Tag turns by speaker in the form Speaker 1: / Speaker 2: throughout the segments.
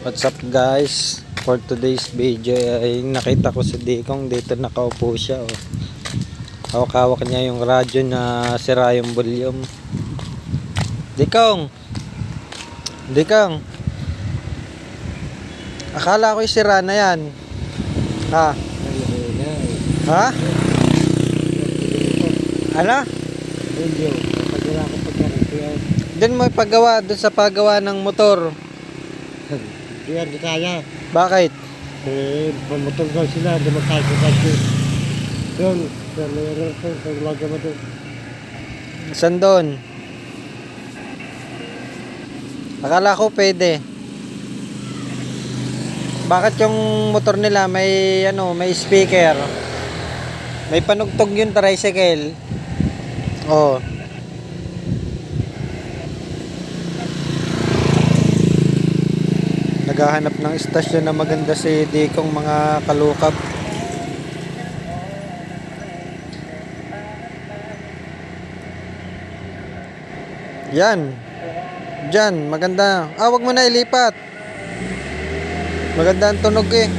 Speaker 1: What's up guys? For today's video ay nakita ko si Dikong dito nakaupo siya. Hawak-hawak niya yung radyo na sira yung volume. Dikong! Dikong! Akala ko yung sira na yan. Ha? Ha? Ano? Doon mo ipagawa, doon sa pagawa ng motor.
Speaker 2: Diyan, di kaya.
Speaker 1: Bakit?
Speaker 2: Pamutog daw sila, di magkaya. Doon, meron ko, paglaga mo doon.
Speaker 1: Saan doon? Akala ko pwede. Bakit yung motor nila may may speaker? May panugtog yung tricycle. Oh. Naghahanap ng istasyon na maganda si Dikong, mga kalukap. Yan. Diyan, maganda. Wag mo na ilipat. Maganda ang tunog eh.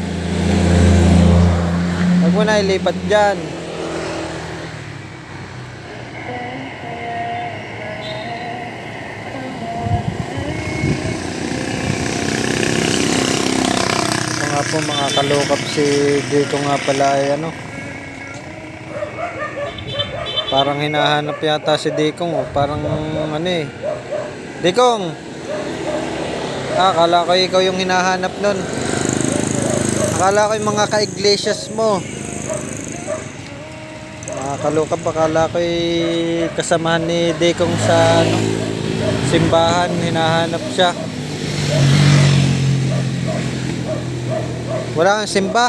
Speaker 1: Wag mo na ilipat diyan. Nga po mga kalukap, si Dikong nga pala ay parang hinahanap yata si Dikong. Parang eh. Dikong! Akala ko ikaw yung hinahanap nun. Akala ko yung mga ka-iglesias mo. Mga kalukap, akala ko kasamahan ni Dikong sa simbahan. Hinahanap siya. Wala kang simba?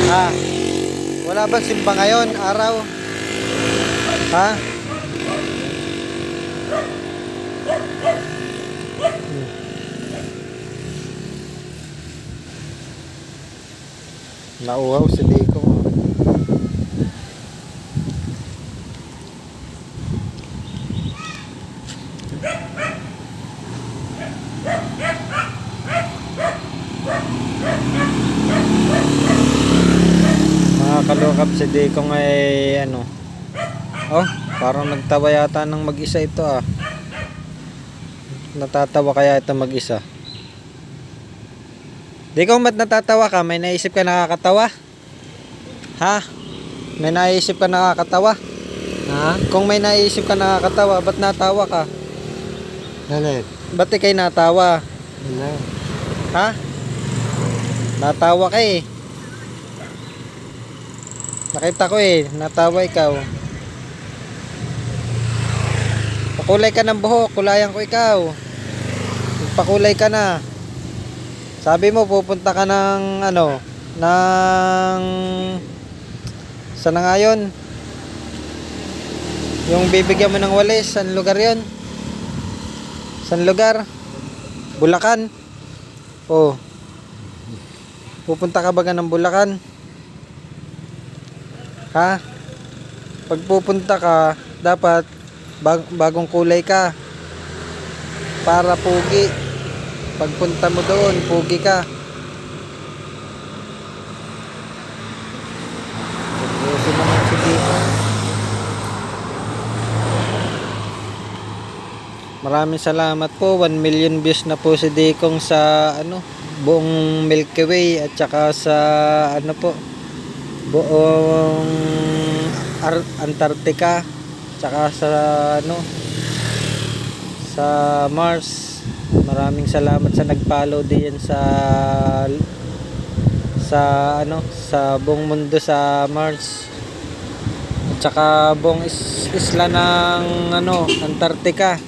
Speaker 1: Ha? Wala bang simba ngayon? Araw? Ha? Nauhaw si Dikong. Mga kalukap, si Dikong ay parang nagtawa yata ng mag-isa ito Natatawa kaya ito mag-isa. Dikong, ba't natatawa ka? May naisip ka nakakatawa? Ha? May naisip ka nakakatawa?
Speaker 2: Ha?
Speaker 1: Kung may naisip ka nakakatawa, ba't natawa ka?
Speaker 2: Dalit.
Speaker 1: Ba't ikay natawa?
Speaker 2: Wala.
Speaker 1: Ha? Natawa ka eh. Nakita ko natawa ikaw. Pakulay ka ng buhok, kulayan ko ikaw. Pakulay ka na. Sabi mo pupunta ka ng saan na nga yun? Yung bibigyan mo ng walis, saan lugar yun? Saan lugar? Bulacan? Oh. Pupunta ka ba ng Bulacan? Ha? Pag pupunta ka, dapat bagong kulay ka. Para pugi. Pagpunta mo doon, pugi ka. Seryoso naman si Dikong. Maraming salamat po. 1 million views na po si Dikong sa buong Milky Way at saka sa buong Antarctica, tsaka sa sa Mars. Maraming salamat sa nag-follow din sa buong mundo sa Mars at saka buong isla ng Antarctica.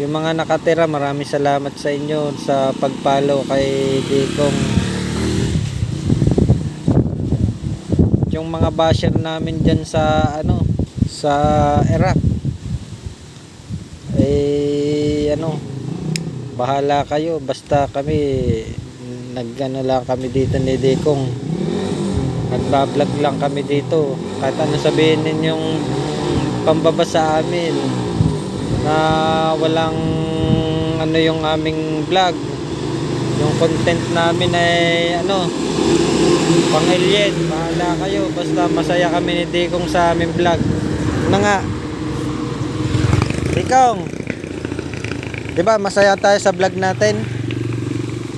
Speaker 1: Yung mga nakatira, maraming salamat sa inyo sa pag-follow kay Dikong. Yung mga basher namin dyan sa sa Iraq bahala kayo, basta kami lang kami dito ni Dikong, nagbablog lang kami dito. Kahit ano sabihin ninyong pambaba sa amin na walang ano yung aming vlog. Yung content namin ay ano, pang alien. Bahala kayo, basta masaya kami ni Dikong sa aming vlog. Ano nga? Dikong, di ba masaya tayo sa vlog natin?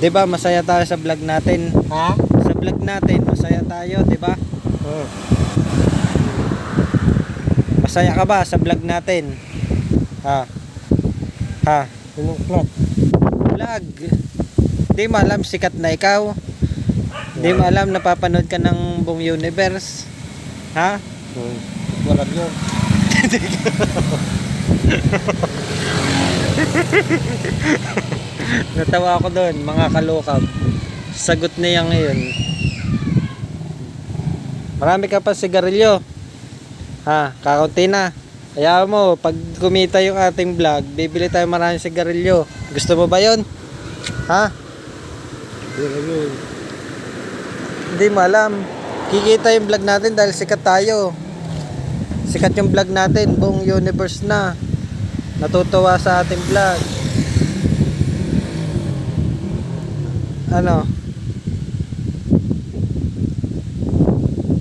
Speaker 1: Di ba masaya tayo sa vlog natin?
Speaker 2: Ha?
Speaker 1: Sa vlog natin, masaya tayo, di ba?
Speaker 2: Oo.
Speaker 1: Masaya ka ba sa vlog natin? Ha? Ha?
Speaker 2: Anong flat?
Speaker 1: Vlog. Di mo alam sikat na ikaw? Di mo alam napapanood ka ng buong universe? Ha?
Speaker 2: Wala yun.
Speaker 1: Natawa ako doon, mga kalokab. Sagot niya ngayon. Marami ka pa sigarilyo. Ha, kakaunti na. Kaya mo, pag kumita yung ating vlog, bibili tayo maraming sigarilyo. Gusto mo ba yun? Ha?
Speaker 2: Wala yun.
Speaker 1: Hindi mo alam. Kikita yung vlog natin dahil sikat tayo. Sikat yung vlog natin, buong universe na natutuwa sa ating vlog. Ano?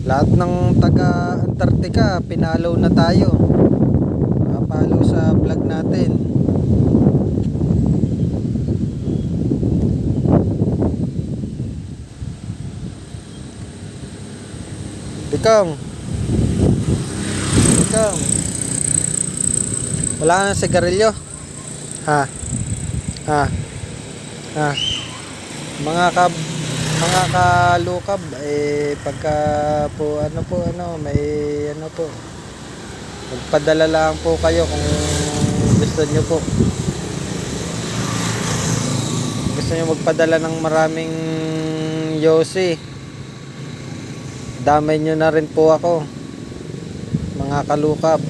Speaker 1: Lahat ng taga Antarctica, pinalaw na tayo. Nakapalaw sa vlog natin. Dikong. Dikong. Wala ka ng sigarilyo? Ha? Ha? Ha? Mga kalukab, pagka po may ano po, magpadala lang po kayo kung gusto nyo po. Gusto nyo magpadala ng maraming yosi, damay nyo na rin po ako, mga kalukab.